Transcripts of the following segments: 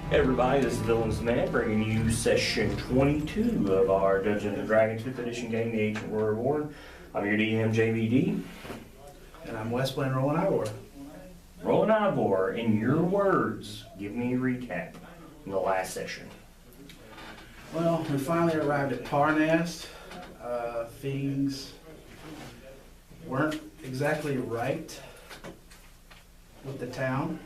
Hey everybody, this is Villains Man bringing you session 22 of our Dungeons & Dragons 5th edition game, The Ancient War Reborn. I'm your DM, JVD. And I'm West playing Rolen Ivor. Rolen Ivor, in your words, give me a recap from the last session. Well, we finally arrived at Parnast. Things weren't exactly right with the town,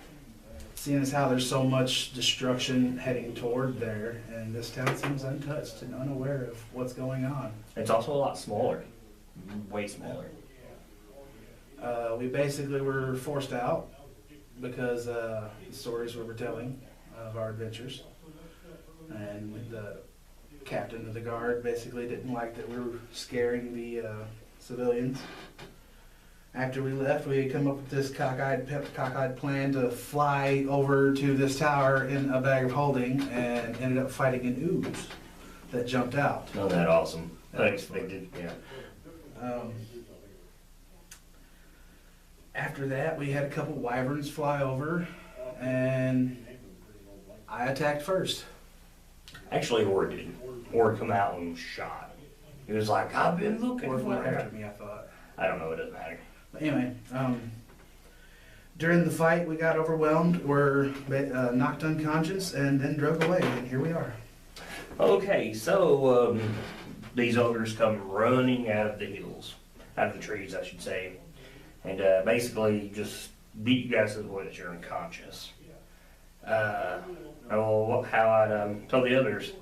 seeing as how there's so much destruction heading toward there, and this town seems untouched and unaware of what's going on. It's also a lot smaller, way smaller. We basically were forced out because the stories we were telling of our adventures, and the captain of the guard basically didn't like that we were scaring the civilians. After we left, we had come up with this cockeyed plan to fly over to this tower in a bag of holding, and ended up fighting an ooze that jumped out. Oh, that awesome. Unexpected, yeah. After that, we had a couple wyverns fly over, and I attacked first. Actually, Ivor did. Ivor come out and shot. He was like, I've been looking Or for went it. after me, I thought. I don't know, it doesn't matter. But anyway, during the fight, we got overwhelmed, were knocked unconscious, and then drove away, and here we are. Okay, so these ogres come running out of the hills, out of the trees, I should say, and basically just beat you guys to the point that you're unconscious. How I'd tell the others,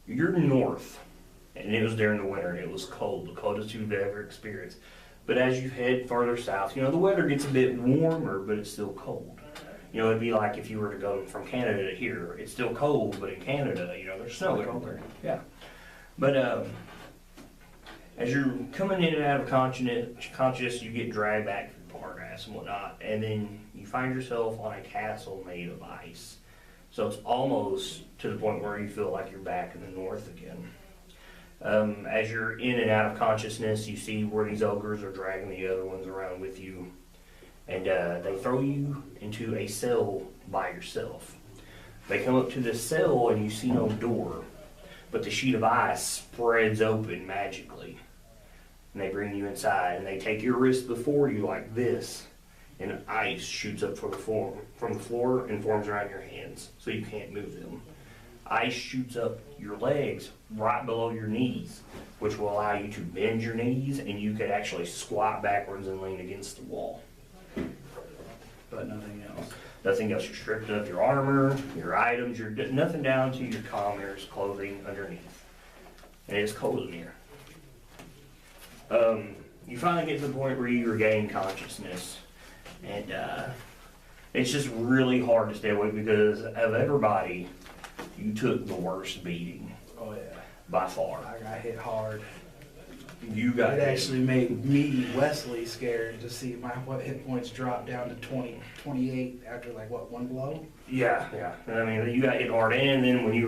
you're north, and it was during the winter, and it was cold, the coldest you've ever experienced. But as you head farther south, the weather gets a bit warmer, but it's still cold. It'd be like if you were to go from Canada to here. It's still cold, but in Canada, there's snow everywhere. Yeah. But as you're coming in and out of conscious, you get dragged back through Parnast and whatnot, and then you find yourself on a castle made of ice. So it's almost to the point where you feel like you're back in the north again. As you're in and out of consciousness, you see where these ogres are dragging the other ones around with you. And they throw you into a cell by yourself. They come up to this cell and you see no door, but the sheet of ice spreads open magically. And they bring you inside, and they take your wrist before you like this, and ice shoots up from the floor and forms around your hands, so you can't move them. Ice shoots up your legs right below your knees, which will allow you to bend your knees, and you could actually squat backwards and lean against the wall. But nothing else. Nothing else. You're stripped of your armor, your items, nothing down to your commoners' clothing underneath. And it's cold in here. You finally get to the point where you regain consciousness, and it's just really hard to stay awake because of everybody. You took the worst beating. Oh yeah. By far. I got hit hard. You got It hit. actually made me, Wesley, scared to see my hit points drop down to 28 after one blow? Yeah. I mean, you got hit hard, and then when you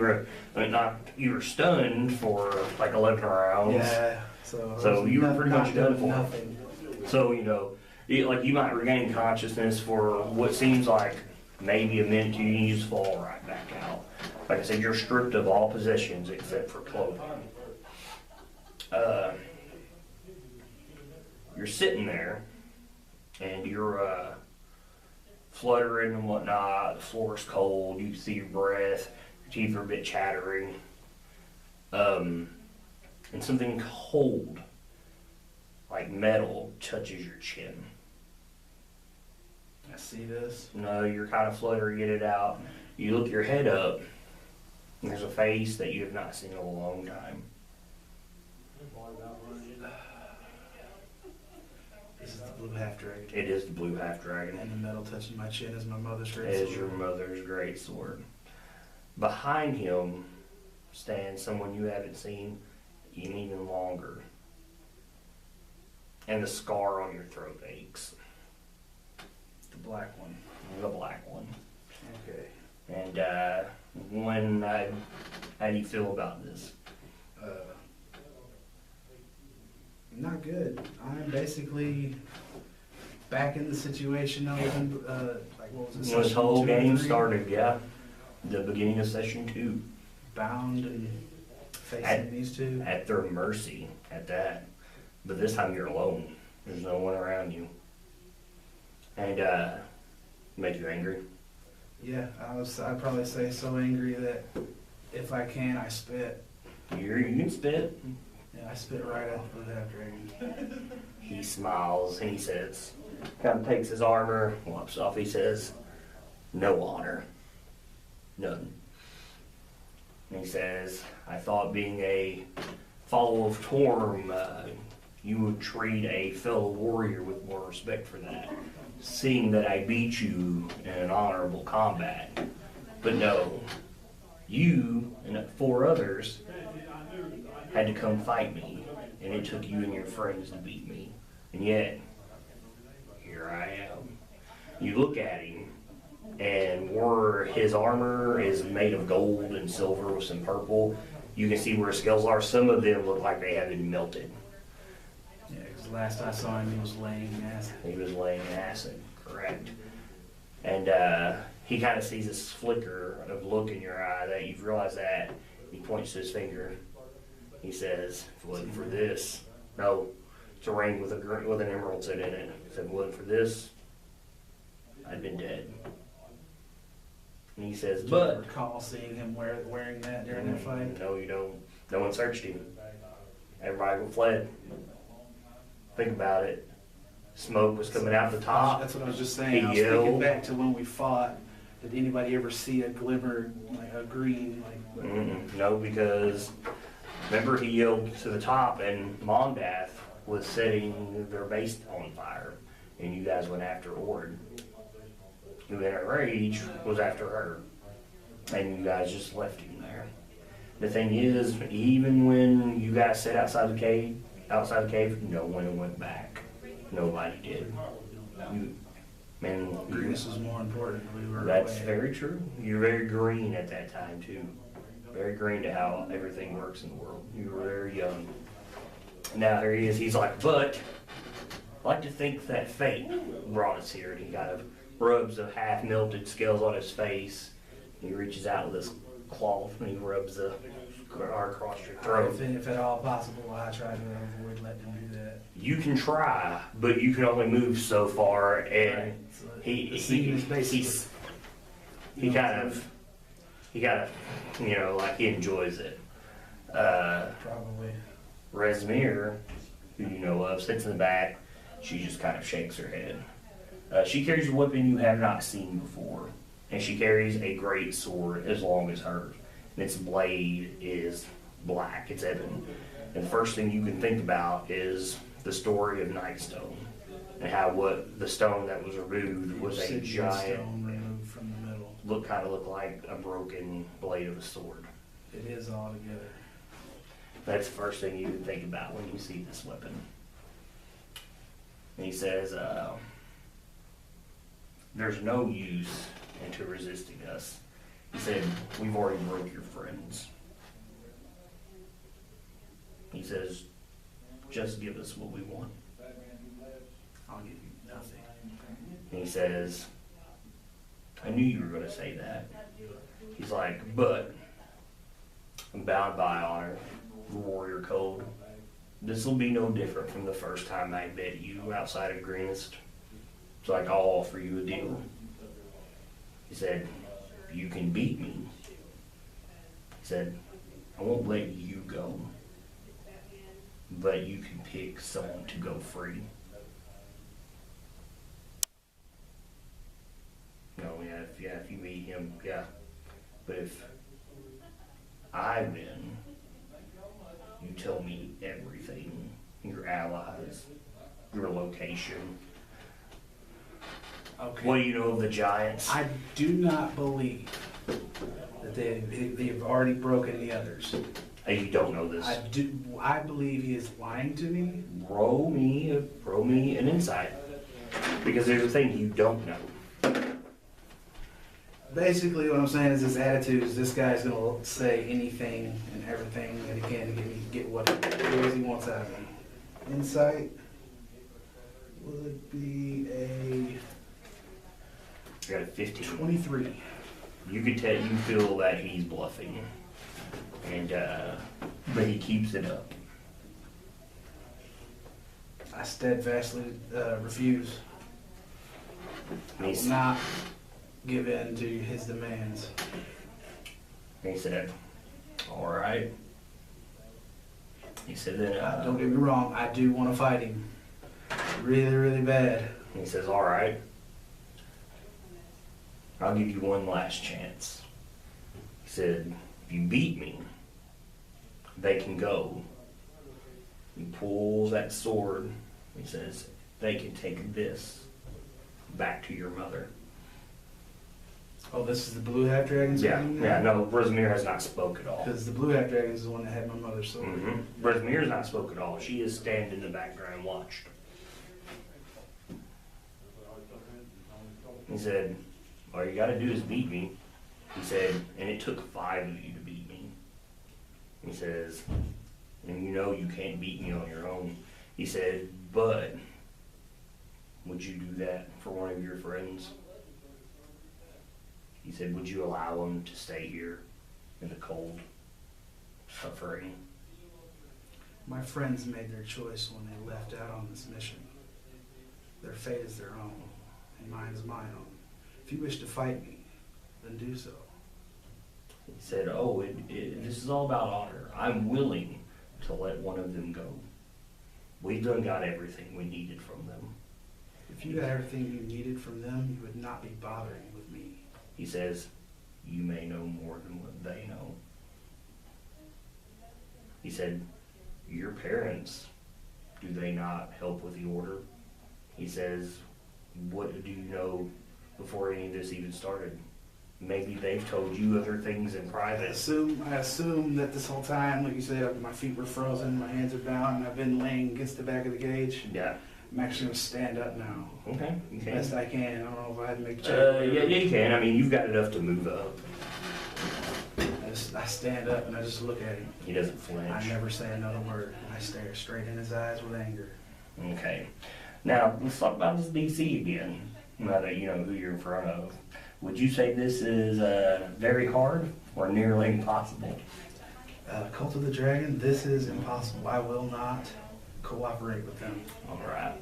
were stunned for like 11 rounds. Yeah. So you were pretty much done for. Nothing. So you might regain consciousness for what seems like maybe a minute. You just fall right back out. Like I said, you're stripped of all possessions except for clothing. You're sitting there, and you're fluttering and whatnot. The floor's cold. You can see your breath. Your teeth are a bit chattering. And something cold, like metal, touches your chin. I see this. No, you're kind of fluttering it out. You look your head up, and there's a face that you have not seen in a long time. This is the blue half-dragon. It is the blue half-dragon. And the metal touching my chin is my mother's It great is sword. your mother's great sword. Behind him stands someone you haven't seen in even longer. And the scar on your throat aches. The black one. The black one. Okay. And how do you feel about this? Not good. I'm basically back in the situation I was in, what was it? When this whole game started, yeah. The beginning of session 2. Bound and facing these two. At their mercy, at that. But this time you're alone. There's no one around you. And, make you angry? Yeah, I'd probably say so angry that if I can, I spit. You can spit. Yeah, I spit right at that dragon. He smiles and he says, kind of takes his armor, wipes off, he says, no honor. None. And he says, I thought being a follower of Torm, you would treat a fellow warrior with more respect for that, seeing that I beat you in an honorable combat. But no, you and 4 others had to come fight me, and it took you and your friends to beat me. And yet, here I am. You look at him, and where his armor is made of gold and silver with some purple, you can see where his scales are. Some of them look like they have been melted. Yeah, because last I saw him, he was laying acid. He was laying acid, correct. And he kind of sees this flicker of look in your eye that you've realized that. He points to his finger. He says, if it wasn't for this, no, it's a ring with an emerald set in it. He said, if it wasn't for this, I'd been dead. And he says, Do you but recall seeing him wearing that during that fight? no, you don't. No one searched him. Everybody fled. Think about it. Smoke was coming out the top. That's what I was just saying. I was thinking back to when we fought. Did anybody ever see a glimmer, like a green? No, because remember he yelled to the top, and Mondath was setting their base on fire, and you guys went after Ord, who in a rage was after her, and you guys just left him there. The thing is, even when you guys sat outside the cave, no one went back. Nobody did. Greenness was more important. That's very true. You're very green at that time too. Very green to how everything works in the world. You were very young. Now here he is. He's like, but I like to think that fate brought us here. And he kind of rubs the half melted scales on his face. He reaches out with his cloth and he rubs the across your throat. If at all possible, I try to avoid letting him do that. You can try, but you can only move so far, and Right. So he kind of, like he enjoys it. Probably. Resmir, who you know of, sits in the back. She just kind of shakes her head. She carries a weapon you have not seen before, and she carries a great sword as long as hers. And its blade is black, it's ebon. And the first thing you can think about is the story of Nightstone, and how the stone that was removed was a giant stone removed from the middle. looked like a broken blade of a sword. It is all together. That's the first thing you can think about when you see this weapon. And he says, there's no use into resisting us. He said, we've already broke your friends. He says, just give us what we want. I'll give you nothing. And he says, I knew you were going to say that. He's like, but I'm bound by honor, warrior code. This will be no different from the first time I met you outside of Greenest. It's like I'll offer you a deal. He said, you can beat me. He said, I won't let you go, but you can pick someone to go free. No, if you meet him, yeah. But if I win, you tell me everything, your allies, your location. Okay. What do you know of the giants? I do not believe that they've already broken the others. You don't know this. I believe he is lying to me. Roll me an insight, because there's a thing you don't know. Basically, what I'm saying is his attitude is this guy's going to say anything and everything that he can to get what he wants out of me. Insight would be a I got a 15. 23. You could tell, you feel that he's bluffing, and but he keeps it up. I steadfastly refuse. I will not give in to his demands. He said, "All right." He said, "Then Don't get me wrong, I do want to fight him. Really, really bad. He says, "All right. I'll give you one last chance." He said, "If you beat me, they can go." He pulls that sword. He says, "They can take this back to your mother." Oh, this is the blue half dragon? Yeah, no, Rosemere has not spoke at all. Because the blue half dragon is the one that had my mother's sword. Mm-hmm. Rosemere's not spoke at all. She is standing in the background and watched. He said, "All you gotta do is beat me." He said, "And it took 5 of you to beat me." He says, "And you know you can't beat me on your own." He said, "But would you do that for one of your friends?" He said, "Would you allow them to stay here in the cold, suffering?" My friends made their choice when they left out on this mission. Their fate is their own, and mine is my own. If you wish to fight me, then do so. He said, "Oh, this is all about honor. I'm willing to let one of them go. We've done got everything we needed from them." If you got everything you needed from them, you would not be bothering with me. He says, "You may know more than what they know." He said, "Your parents, do they not help with the order?" He says, "What do you know before any of this even started? Maybe they've told you other things in I private." assume that this whole time, like you said, my feet were frozen, my hands are bound, and I've been laying against the back of the cage. Yeah. I'm actually going to stand up now. Okay. You can. Best I can. I don't know if I had to make a check. Yeah, you can. I mean, you've got enough to move up. I stand up and I just look at him. He doesn't I flinch. never say another word. I stare straight in his eyes with anger. Okay. Now, let's talk about this DC again. Now that you know who you're in front of. Would you say this is very hard or nearly impossible? Cult of the Dragon, this is impossible. I will not cooperate with them. All right.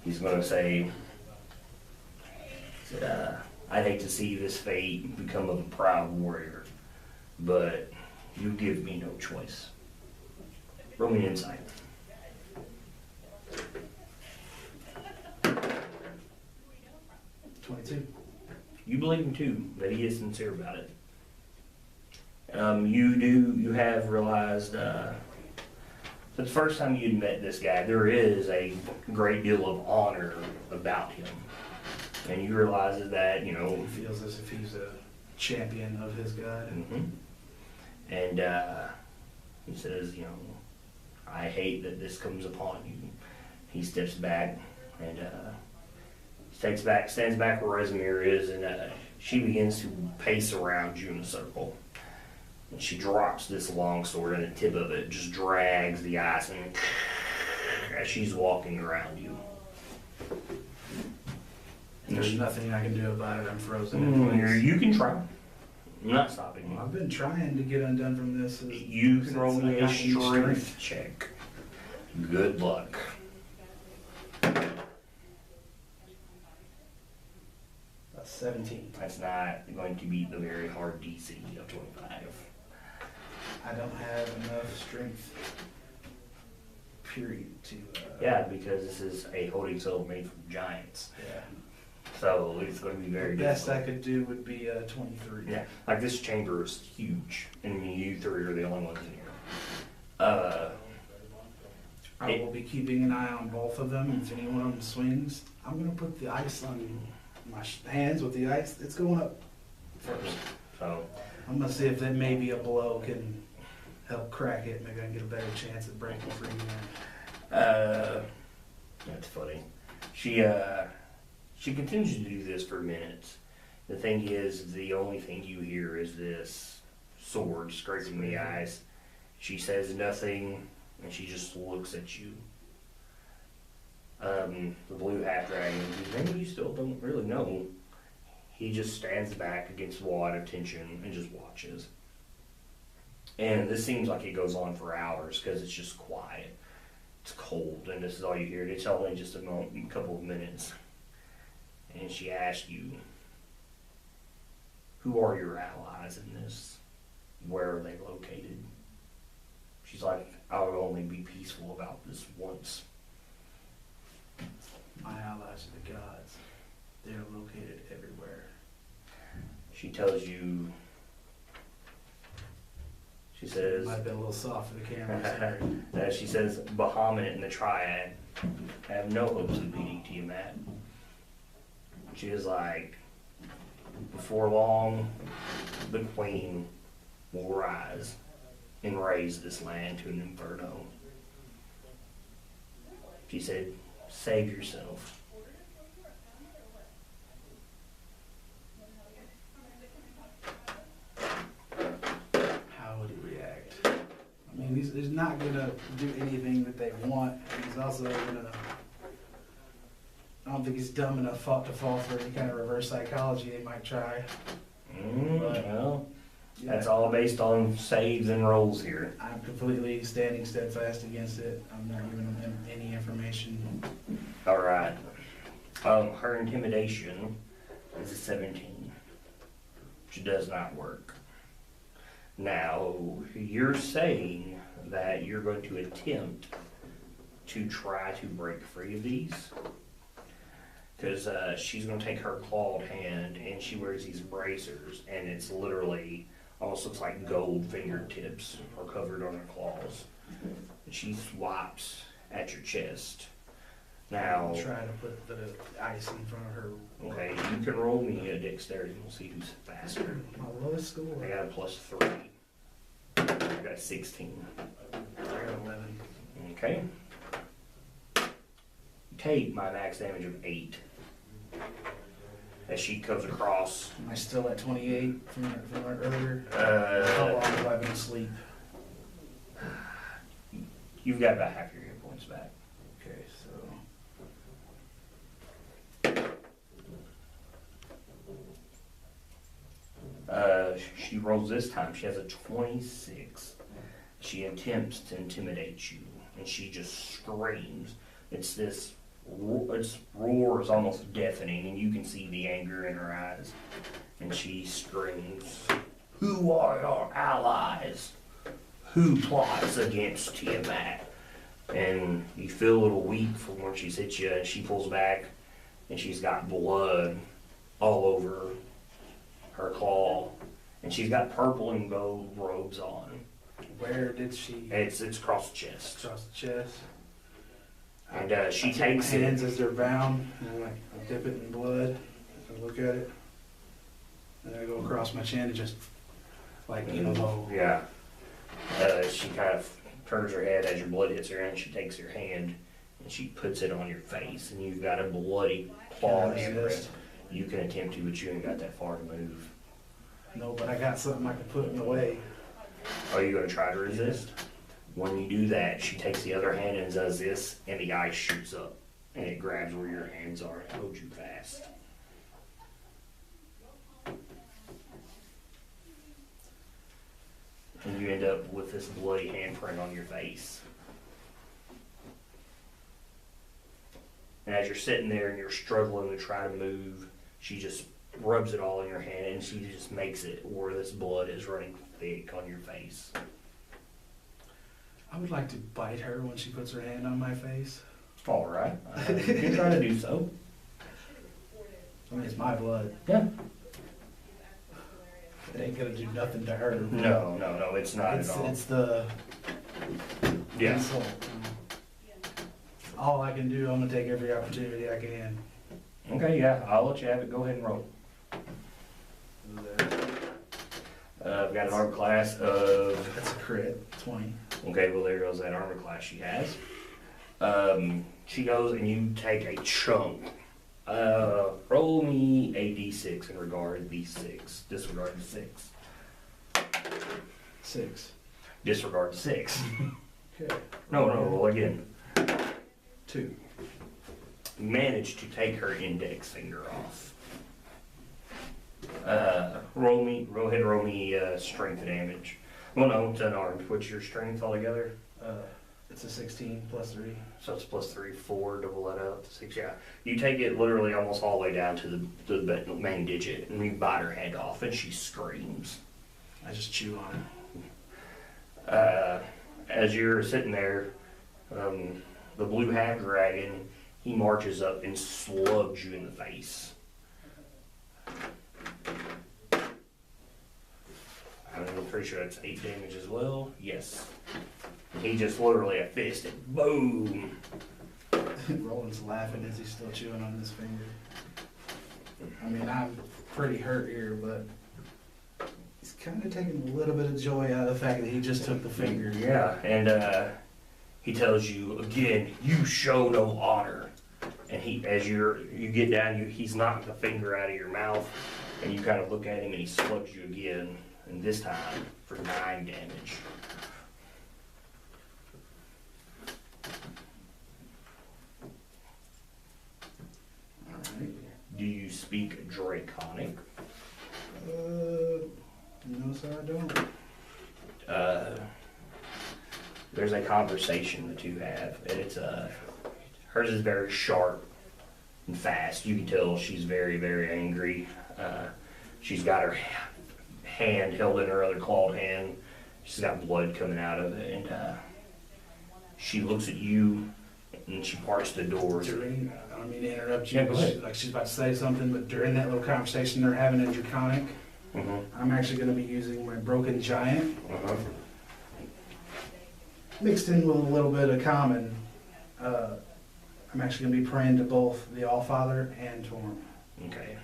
He's going to say, "I'd hate to see this fate become of a proud warrior, but you give me no choice." Roll me insight. 22. You believe him too, that he is sincere about it. You have realized that the first time you'd met this guy, there is a great deal of honor about him. And you realize that, you know. He feels as if he's a champion of his god. Mhm. And he says, you know, "I hate that this comes upon you." He steps back and stands back where Resemere is, and she begins to pace around you in a circle. And she drops this long sword, and the tip of it just drags the ice and as she's walking around you. There's nothing I can do about it. I'm frozen in place. You can try. I'm not stopping you. I've been trying to get undone from this. You throw since me I a got you strength check. Good luck. That's 17. That's not going to beat the very hard DC of 25. I don't have enough strength, period, to... Yeah, because this is a holding cell made from giants. Yeah. So it's going to be very The best difficult. I could do would be 23. Yeah, like this chamber is huge, and you three are the only ones in here. I will be keeping an eye on both of them. If any one of them swings, I'm going to put the ice on my hands with the ice. It's going up first. So, I'm going to see if that maybe a blow can help crack it. Maybe I can get a better chance at breaking free there. that's funny. She continues to do this for minutes. The thing is, the only thing you hear is this sword scraping the ice. She says nothing, and she just looks at you. The blue half dragon, whose name you still don't really know, he just stands back against the wall out of tension and just watches. And this seems like it goes on for hours because it's just quiet. It's cold, and this is all you hear. It's only just a couple of minutes. And she asks you, who are your allies in this? Where are they located? She's like, I would only be peaceful about this once. My allies are the gods. They're located everywhere. She tells you, she says, Might have been a little soft for the camera. Sorry. she says, Bahamut and the Triad have no hopes of beating Tiamat. She is like, before long, the Queen will rise and raise this land to an inferno. She said, save yourself. How would he react? I mean, he's not gonna do anything that they want. And he's also gonna. I don't think he's dumb enough to fall for any kind of reverse psychology they might try. Well, Yeah. that's all based on saves and rolls here. I'm completely standing steadfast against it. I'm not giving him any information. All right. Her intimidation is a 17, which does not work. Now, you're saying that you're going to attempt to try to break free of these, because she's going to take her clawed hand, and she wears these bracers, and it's literally almost looks like gold fingertips are covered on her claws. And she swipes at your chest. Now, I'll try to put the ice in front of her. okay, you can roll me a dexterity and we'll see who's faster. My lowest score. I got a +3. I got a 16. I got 11. Okay. You take my max damage of 8. As she comes across. Am I still at 28 from earlier? How long have I been asleep? You've got about half your hit points back. Okay, so. She rolls this time. She has a 26. She attempts to intimidate you, and she just screams. It's this. Its roar is almost deafening, and you can see the anger in her eyes. And she screams, "Who are your allies? Who plots against Tiamat?" And you feel a little weak from where she's hit you, and she pulls back, and she's got blood all over her claw, and she's got purple and gold robes on. Where did she? It's across the chest. Across the chest. And she I take takes my it. hands as they're bound, and I dip it in blood. I look at it, and I go across my chin and just, low. Yeah. She kind of turns her head as your blood hits her, and she takes her hand and she puts it on your face, and you've got a bloody claw Can I imprint. resist? You can attempt to, but you ain't got that far to move. No, but I got something I can put in the way. Are you going to try to resist? When you do that, she takes the other hand and does this, and the ice shoots up, and it grabs where your hands are and holds you fast. And you end up with this bloody handprint on your face. And as you're sitting there and you're struggling to try to move, she just rubs it all in your hand, and she just makes it where this blood is running thick on your face. I would like to bite her when she puts her hand on my face. All right. You can try to do so. I mean, it's my blood. Yeah. It ain't gonna do nothing to her. No, it's not It's, at all. it's the Yeah. insult. All I can do, I'm gonna take every opportunity I can. Okay, yeah, I'll let you have it. Go ahead and roll. I've got an armor class of. That's a crit, 20. Okay, well there goes that armor class she has. She goes and you take a chunk. Roll me a d6 and regard the 6. Disregard the 6. 6. Disregard the 6. Okay. No, roll again. 2. Managed to take her index finger off. Roll me strength damage. Well, no, it's unarmed. What's your strength altogether? It's a 16 plus 3. So it's plus 3, 4, double that out to 6. Yeah, you take it literally almost all the way down to the main digit, and you bite her head off, and she screams. I just chew on it. As you're sitting there, the blue half dragon, he marches up and slugs you in the face. I'm pretty sure that's 8 damage as well. Yes. He just literally a fist and boom. Roland's laughing as he's still chewing on his finger. I mean, I'm pretty hurt here, but he's kind of taking a little bit of joy out of the fact that he just took the finger. Yeah, and he tells you again, you show no honor. And as you get down, he's knocking the finger out of your mouth, and you kind of look at him, and he slugs you again, and this time for 9 damage. Do you speak Draconic? No, sir, I don't. There's a conversation the two have, and it's hers is very sharp and fast. You can tell she's very, very angry. She's got her hand held in her other clawed hand. She's got blood coming out of it, and she looks at you, and she parts the doors. I don't mean to interrupt you. Yeah, go ahead. Like she's about to say something, but during that little conversation they're having in Draconic, I'm actually going to be using my Broken Giant, mixed in with a little bit of Common. I'm actually going to be praying to both the Allfather and Torm. Okay.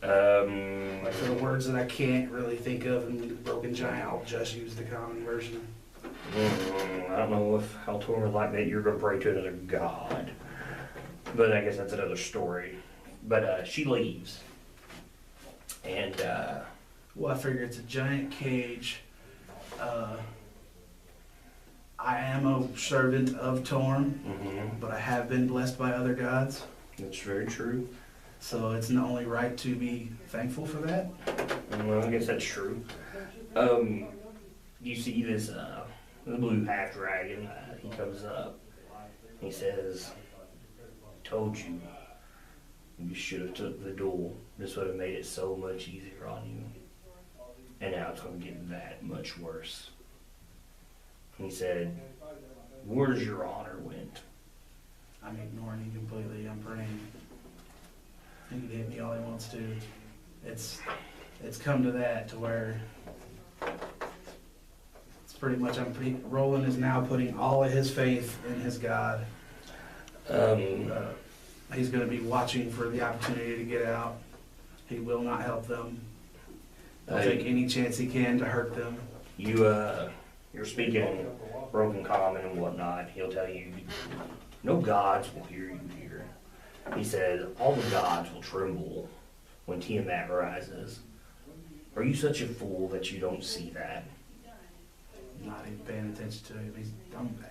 Like for the words that I can't really think of in the Broken Giant, I'll just use the Common version. I don't know if Haltor would like that. You're going to pray to another god. But I guess that's another story. But she leaves. And, well, I figure it's a giant cage. I am a servant of Torm, but I have been blessed by other gods. That's very true. So it's not only right to be thankful for that. Well, I guess that's true. You see this, the blue half dragon, he comes up. He says, told you, you should have took the duel. This would have made it so much easier on you. And now it's going to get that much worse. He said, where's your honor went? I'm ignoring you completely. I'm praying. He can hit me all he wants to. It's come to that, to where it's pretty much Rolen is now putting all of his faith in his God. He's going to be watching for the opportunity to get out. He will not help them. He'll take any chance he can to hurt them. You're speaking broken common and whatnot. He'll tell you, no gods will hear you here. He said, all the gods will tremble when Tiamat rises. Are you such a fool that you don't see that? Not even paying attention to him.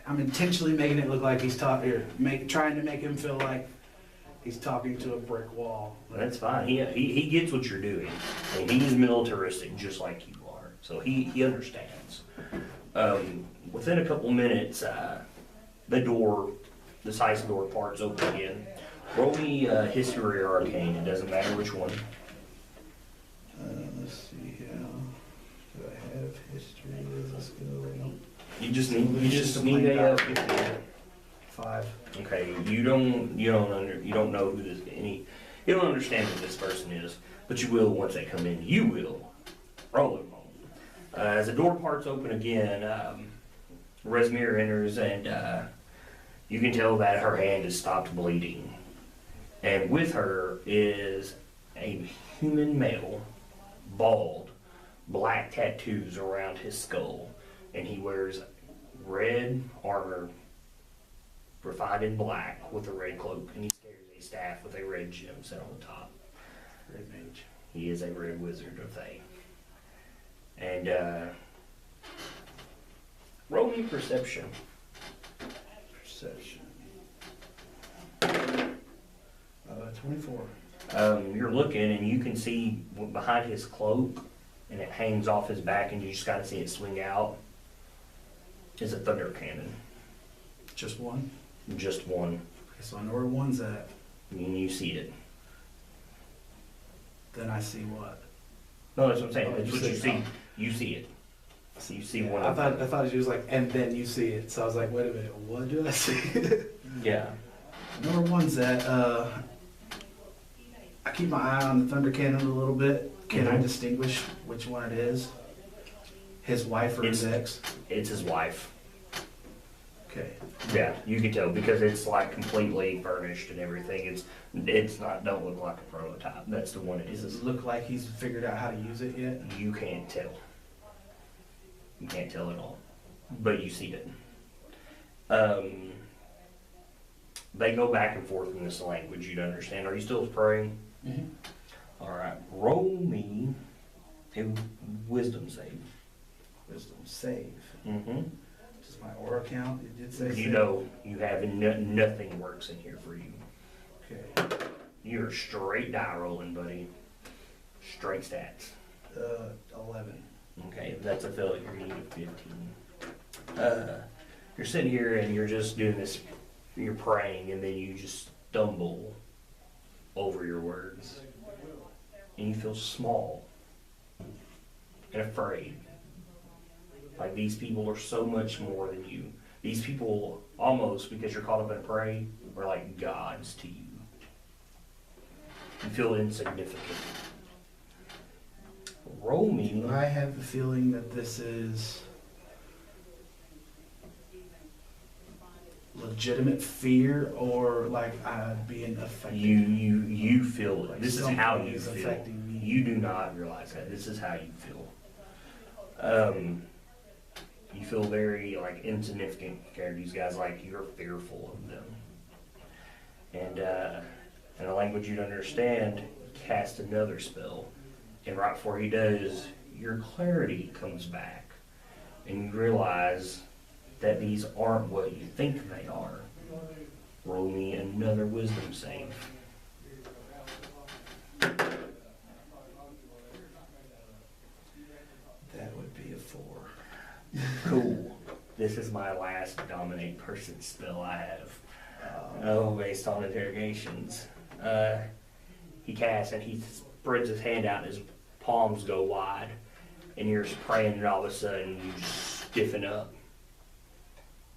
I'm intentionally making it look like he's talking, trying to make him feel like he's talking to a brick wall. That's fine. He gets what you're doing. I mean, he's militaristic just like you are. So he understands. Within a couple minutes, the size door parts open again. Roll me history or arcane. It doesn't matter which one. Let's see here. Do I have history as a skill? You just need a 15. 5. Okay, you don't know who you don't understand who this person is, but you will once they come in. You will. Roll them home. As the door parts open again, Resmir enters, and you can tell that her hand has stopped bleeding. And with her is a human male, bald, black tattoos around his skull, and he wears red armor, refined in black, with a red cloak, and he carries a staff with a red gem set on the top. Red mage. He is a red wizard of Thay. And roll me perception. Perception. 24. You're looking and you can see behind his cloak, and it hangs off his back, and you just gotta see it swing out. Is a thunder cannon. Just one? Just one. Okay, so I know where one's at. And you see it. Then I see what? No, that's what I'm saying. Oh, That's you what you see see. it. You see it. So you see Yeah, one. I thought she was like, and then you see it. So I was like, wait a minute, what did I see? Yeah. I know where one's at. I keep my eye on the thunder cannon a little bit. Can I Mhm. distinguish which one it is? His wife or his ex? It's his wife. Okay. Yeah, you can tell because it's like completely furnished and everything. It's not, don't look like a prototype. That's the one it Does is. it look like he's figured out how to use it yet? You can't tell. You can't tell at all. But you see it. They go back and forth in this language, you'd understand. Are you still praying? Mm-hmm. Alright, roll me a wisdom save. Wisdom save. Mm-hmm. Just my aura count, it did say You save. know you have nothing works in here for you. Okay. You're straight die rolling, buddy. Straight stats. 11. Okay, that's a failure. You need a 15. You're sitting here and you're just doing this, you're praying, and then you just stumble over your words. And you feel small and afraid. Like these people are so much more than you. These people, almost because you're caught up in prayer, are like gods to you. You feel insignificant. Roll me. Do I have the feeling that this is legitimate fear or like being affected? You feel it. Like This is how something you is feel. affecting me. You do not realize that. This is how you feel. You feel very like insignificant compared to these guys. Like you're fearful of them. And in a language you'd understand, cast another spell. And right before he does, your clarity comes back, and you realize that these aren't what you think they are. Roll me another wisdom save. That would be a 4. Cool. This is my last dominate person spell I have. Oh, based on interrogations. He casts and he spreads his hand out and his palms go wide. And you're praying and all of a sudden you just stiffen up.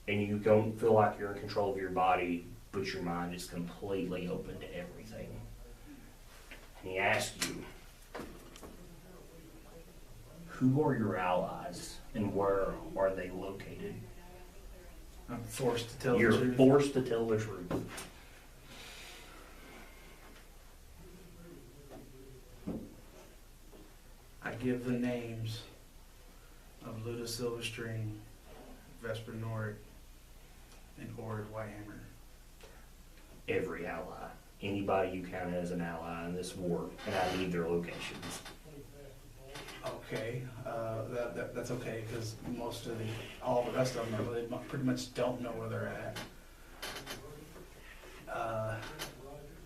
And you don't feel like you're in control of your body, but your mind is completely open to everything. And he asks you, who are your allies and where are they located? I'm forced to tell You're the truth. forced to tell the truth. I give the names of Luda Silverstream, Vesper Noric, and Ord Whitehammer. Every ally. Anybody you count as an ally in this war, and I need their locations. Okay, that's okay because all the rest of them they pretty much don't know where they're at.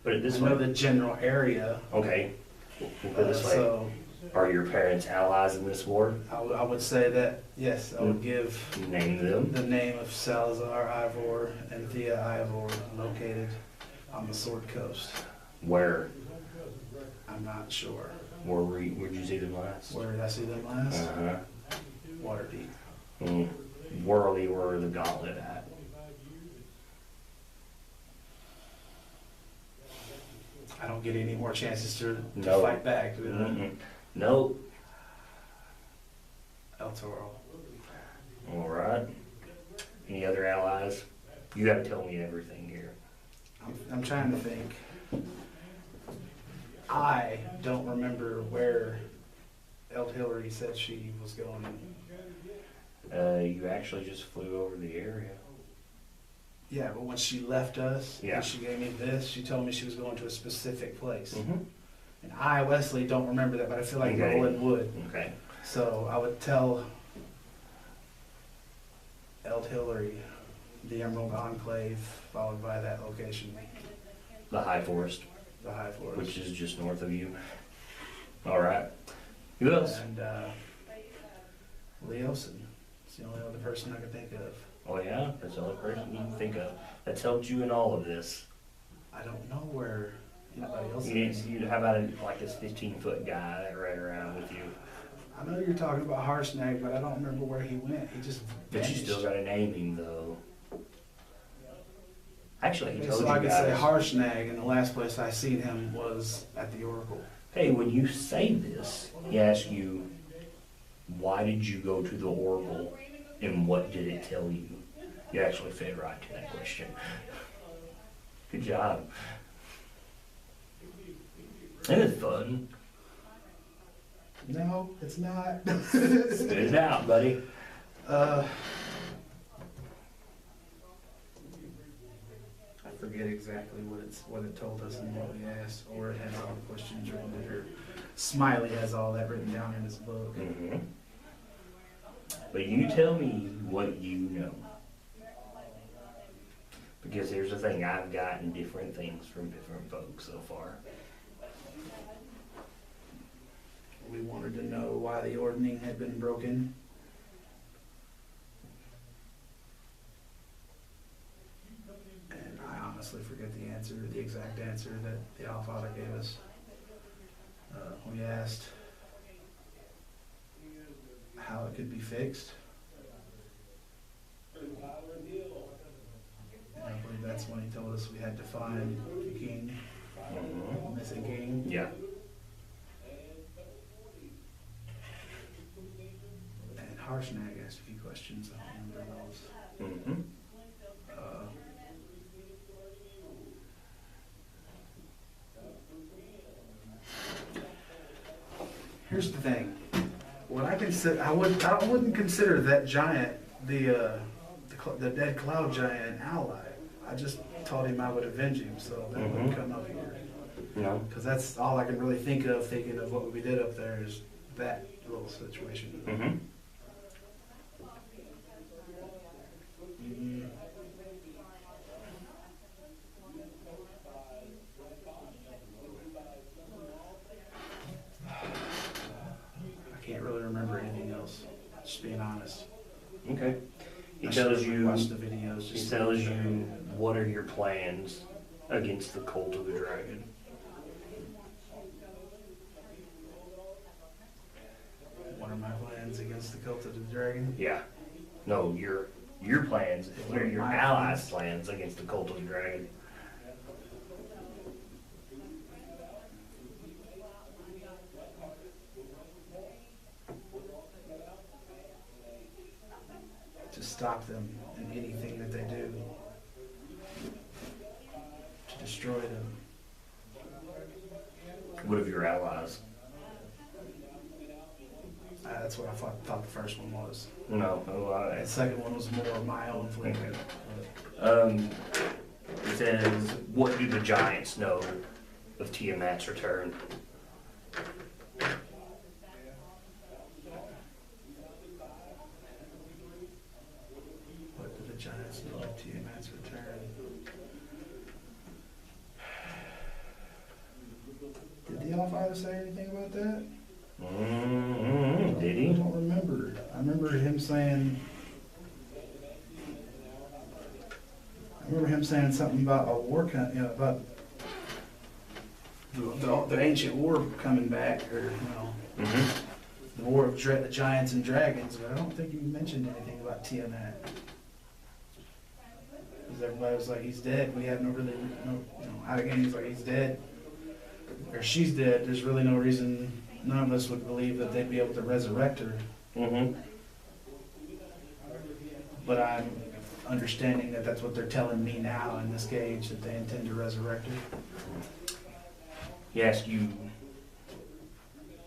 Put it this I know way. the general area. Okay. We'll put it this way. So Are your parents allies in this war? I would say that yes, I would give Name them. the name of Salazar Ivor and Thea Ivor located on the Sword Coast. Where? I'm not sure. Where'd you see them last? Where did I see them last? Uh-huh. Waterdeep. Where were the gauntlet at? I don't get any more chances to No. fight back. Nope. El Toro. All right. Any other allies? You gotta tell me everything here. I'm trying to think. I don't remember where El Hillary said she was going. You actually just flew over the area. Yeah, but when she left us, Yeah. and she gave me this, she told me she was going to a specific place. Mm-hmm. And I, Wesley, don't remember that, but I feel like Okay. Rolen would. Okay. So I would tell El Hillary, the Emerald Enclave, followed by that location. The High Forest. the high floors. Which is just north of you. All right. Who else? And Leosin. It's the only other person I could think of. Oh yeah, that's the only person you can think of that's helped you in all of this. I don't know where anybody else You, is. how about like this 15-foot guy that ran around with you? I know you're talking about Harshnag, but I don't remember where he went. He just But vanished. you still got to name him though. Actually, he Okay, told so you I could guys. say Harshnag, and the last place I seen him was at the Oracle. Hey, when you say this, he asks you, why did you go to the Oracle and what did it tell you? You actually fed right to that question. Good job. And it's fun. No, it's not. Spit it out, buddy. I forget exactly what it told us and what we asked, or it had all the questions written in her. Smiley has all that written down in his book. Mm-hmm. But you tell me what you know. Because here's the thing, I've gotten different things from different folks so far. We wanted to know why the ordning had been broken. And I honestly forget the exact answer that the Alpha gave us. We asked how it could be fixed. And I believe that's when he told us we had to find the king, Mm-hmm. the missing king. Yeah. And Harshnag asked a few questions. I don't remember those. Mm-hmm. Here's the thing. What I consider, I wouldn't consider that giant the dead cloud giant ally. I just told him I would avenge him, so that wouldn't come up here. No. Because that's all I can really think of. Thinking of what we did up there is that little situation. Mm-hmm. I can't really remember anything else. Just being honest. Okay. He I tells should've you. watched the videos. He Just tells you what are your plans against the cult of the dragon. What are my plans against the cult of the dragon? Yeah. No, your plans. What are your My allies' plans against the cult of the dragon? To stop them in anything that they do. To destroy them. What of your allies? That's what I thought the first one was. No. The second one was more my own flavor. It says, what do the giants know of Tiamat's return? What do the giants know of Tiamat's return? Did the Allfather say anything about that? Mm-hmm. Did I he? don't remember. I remember him saying something about a war, about the ancient war coming back, or Mm-hmm. the war of the giants and dragons. But I don't think he mentioned anything about Tiamat. Because everybody was like, he's dead. We have out again, he's like, he's dead, or she's dead. There's really no reason. None of us would believe that they'd be able to resurrect her. Mm-hmm. But I'm understanding that that's what they're telling me now in this gauge, that they intend to resurrect her. He asked you,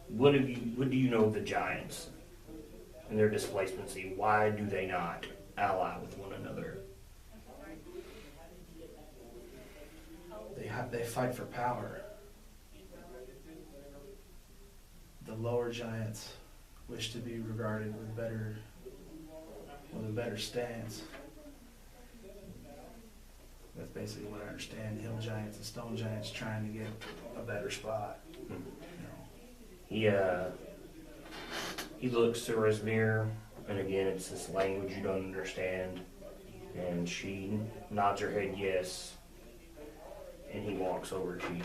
what do you know of the giants and their displacency? Why do they not ally with one another? They fight for power. The lower giants wish to be regarded with a better stance. That's basically what I understand. Hill giants and stone giants trying to get a better spot. You know. He looks through his mirror, and again, it's this language you don't understand. And she nods her head yes, and he walks over to you.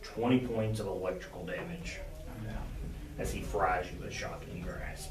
20 points of electrical damage I'm down. as he fries you with shocking grasp.